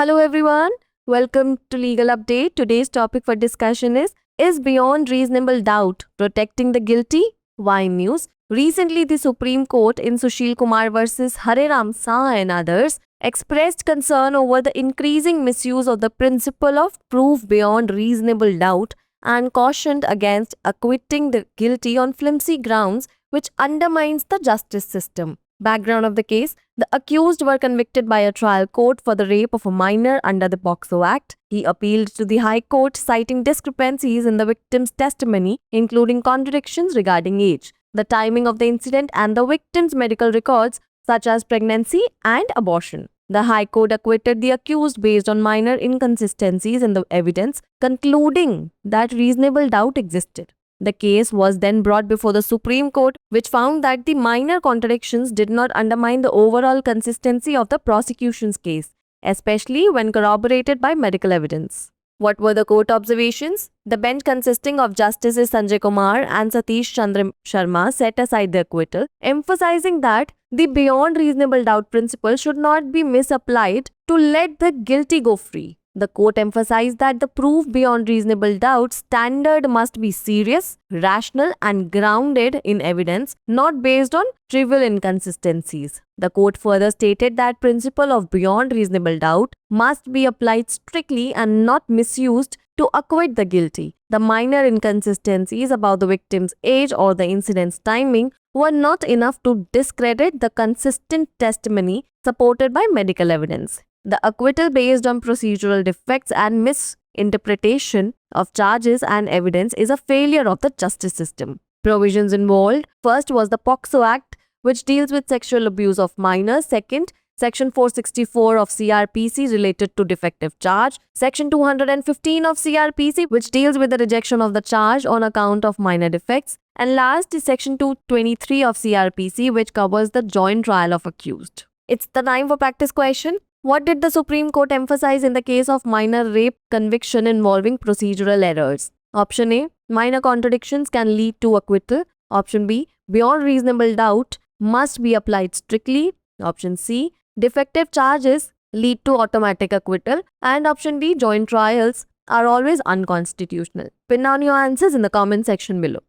Hello everyone, welcome to Legal Update. Today's topic for discussion is beyond reasonable doubt protecting the guilty? Why news? Recently, the Supreme Court in Sushil Kumar versus Hare Ram Saha and others expressed concern over the increasing misuse of the principle of proof beyond reasonable doubt and cautioned against acquitting the guilty on flimsy grounds which undermines the justice system. Background of the case: the accused were convicted by a trial court for the rape of a minor under the POCSO Act. He appealed to the High Court citing discrepancies in the victim's testimony, including contradictions regarding age, the timing of the incident, and the victim's medical records, such as pregnancy and abortion. The High Court acquitted the accused based on minor inconsistencies in the evidence, concluding that reasonable doubt existed. The case was then brought before the Supreme Court, which found that the minor contradictions did not undermine the overall consistency of the prosecution's case, especially when corroborated by medical evidence. What were the court observations? The bench, consisting of Justices Sanjay Kumar and Satish Chandra Sharma, set aside the acquittal, emphasizing that the beyond reasonable doubt principle should not be misapplied to let the guilty go free. The court emphasized that the proof beyond reasonable doubt standard must be serious, rational, and grounded in evidence, not based on trivial inconsistencies. The court further stated that principle of beyond reasonable doubt must be applied strictly and not misused to acquit the guilty. The minor inconsistencies about the victim's age or the incident's timing were not enough to discredit the consistent testimony supported by medical evidence. The acquittal based on procedural defects and misinterpretation of charges and evidence is a failure of the justice system. Provisions involved: first was the POCSO Act, which deals with sexual abuse of minors. Second, Section 464 of CRPC related to defective charge. Section 215 of CRPC, which deals with the rejection of the charge on account of minor defects. And last is Section 223 of CRPC, which covers the joint trial of accused. It's the time for practice question. What did the Supreme Court emphasize in the case of minor rape conviction involving procedural errors? Option A: minor contradictions can lead to acquittal. Option B: beyond reasonable doubt must be applied strictly. Option C: defective charges lead to automatic acquittal. And option D: joint trials are always unconstitutional. Pin down your answers in the comment section below.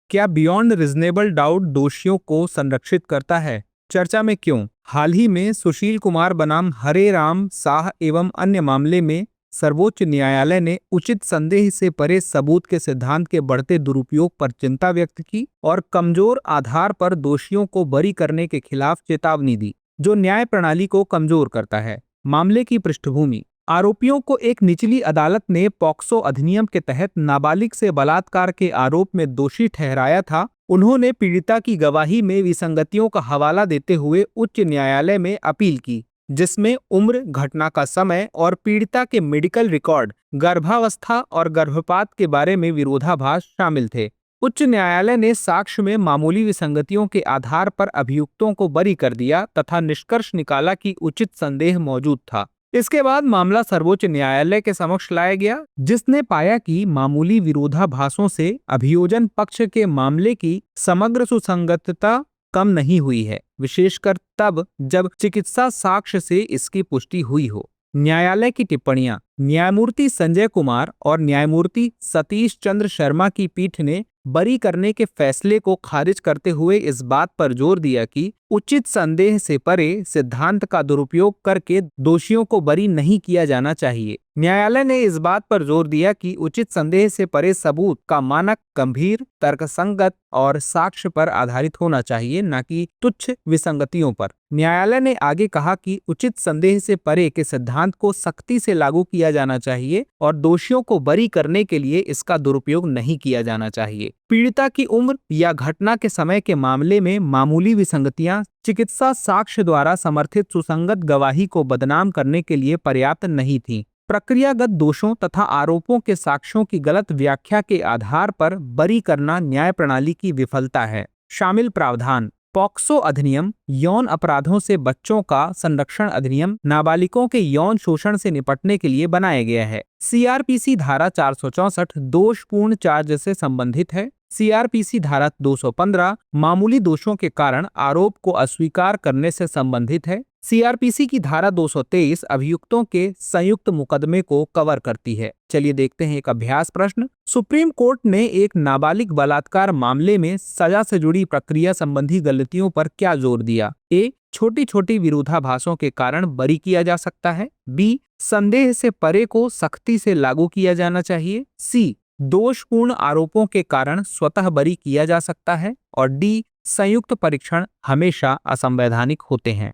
क्या beyond reasonable doubt दोषियों को संरक्षित करता है? चर्चा में क्यों? हाल ही में सुशील कुमार बनाम हरे राम साह एवं अन्य मामले में सर्वोच्च न्यायालय ने उचित संदेह से परे सबूत के सिद्धांत के बढ़ते दुरुपयोग पर चिंता व्यक्त की और कमजोर आधार पर दोषियों को बरी करने के खिलाफ चेतावनी दी, जो न्याय प्रणाली को कमजोर करता है। मामले की पृष्ठभूमि: आरोपियों को एक निचली अदालत ने पॉक्सो अधिनियम के तहत नाबालिग से बलात्कार के आरोप में दोषी ठहराया था। उन्होंने पीड़िता की गवाही में विसंगतियों का हवाला देते हुए उच्च न्यायालय में अपील की, जिसमें उम्र, घटना का समय और पीड़िता के मेडिकल रिकॉर्ड, गर्भावस्था और गर्भपात के बारे में विरोधाभास शामिल थे। उच्च न्यायालय ने साक्ष्य में मामूली विसंगतियों के आधार पर अभियुक्तों को बरी कर दिया तथा निष्कर्ष निकाला कि उचित संदेह मौजूद था। इसके बाद मामला सर्वोच्च न्यायालय के समक्ष लाया गया, जिसने पाया कि मामूली विरोधाभासों से अभियोजन पक्ष के मामले की समग्र सुसंगतता कम नहीं हुई है, विशेषकर तब जब चिकित्सा साक्ष्य से इसकी पुष्टि हुई हो। न्यायालय की टिप्पणियां: न्यायमूर्ति संजय कुमार और न्यायमूर्ति सतीश चंद्र शर्मा की पीठ ने बरी करने के फैसले को खारिज करते हुए इस बात पर जोर दिया कि उचित संदेह से परे सिद्धांत का दुरुपयोग करके दोषियों को बरी नहीं किया जाना चाहिए। न्यायालय ने इस बात पर जोर दिया कि उचित संदेह से परे सबूत का मानक गंभीर, तर्कसंगत और साक्ष्य पर आधारित होना चाहिए, न कि तुच्छ विसंगतियों पर। न्यायालय ने आगे कहा कि उचित संदेह से परे के सिद्धांत को सख्ती से लागू किया जाना चाहिए और दोषियों को बरी करने के लिए इसका दुरुपयोग नहीं किया जाना चाहिए। पीड़िता की उम्र या घटना के समय के मामले में मामूली विसंगतियां चिकित्सा साक्ष्य द्वारा समर्थित सुसंगत गवाही को बदनाम करने के लिए पर्याप्त नहीं थीं। प्रक्रियागत दोषों तथा आरोपों के साक्ष्यों की गलत व्याख्या के आधार पर बरी करना न्याय प्रणाली की विफलता है। शामिल प्रावधान: पॉक्सो अधिनियम यौन अपराधों से बच्चों का संरक्षण अधिनियम नाबालिगों के यौन शोषण से निपटने के लिए बनाया गया है। सीआरपीसी धारा 464 दोषपूर्ण चार्ज से संबंधित है। सीआरपीसी धारा 215 मामूली दोषों के कारण आरोप को अस्वीकार करने से संबंधित है। सीआरपीसी की धारा 223 अभियुक्तों के संयुक्त मुकदमे को कवर करती है। चलिए देखते हैं एक अभ्यास प्रश्न। सुप्रीम कोर्ट ने एक नाबालिग बलात्कार मामले में सजा से जुड़ी प्रक्रिया संबंधी गलतियों पर क्या जोर दिया? ए, छोटी छोटी विरोधाभासों के कारण बरी किया जा सकता है। बी, संदेह से परे को सख्ती से लागू किया जाना चाहिए। सी, दोषपूर्ण आरोपों के कारण स्वतः बरी किया जा सकता है। और डी, संयुक्त परीक्षण हमेशा असंवैधानिक होते हैं।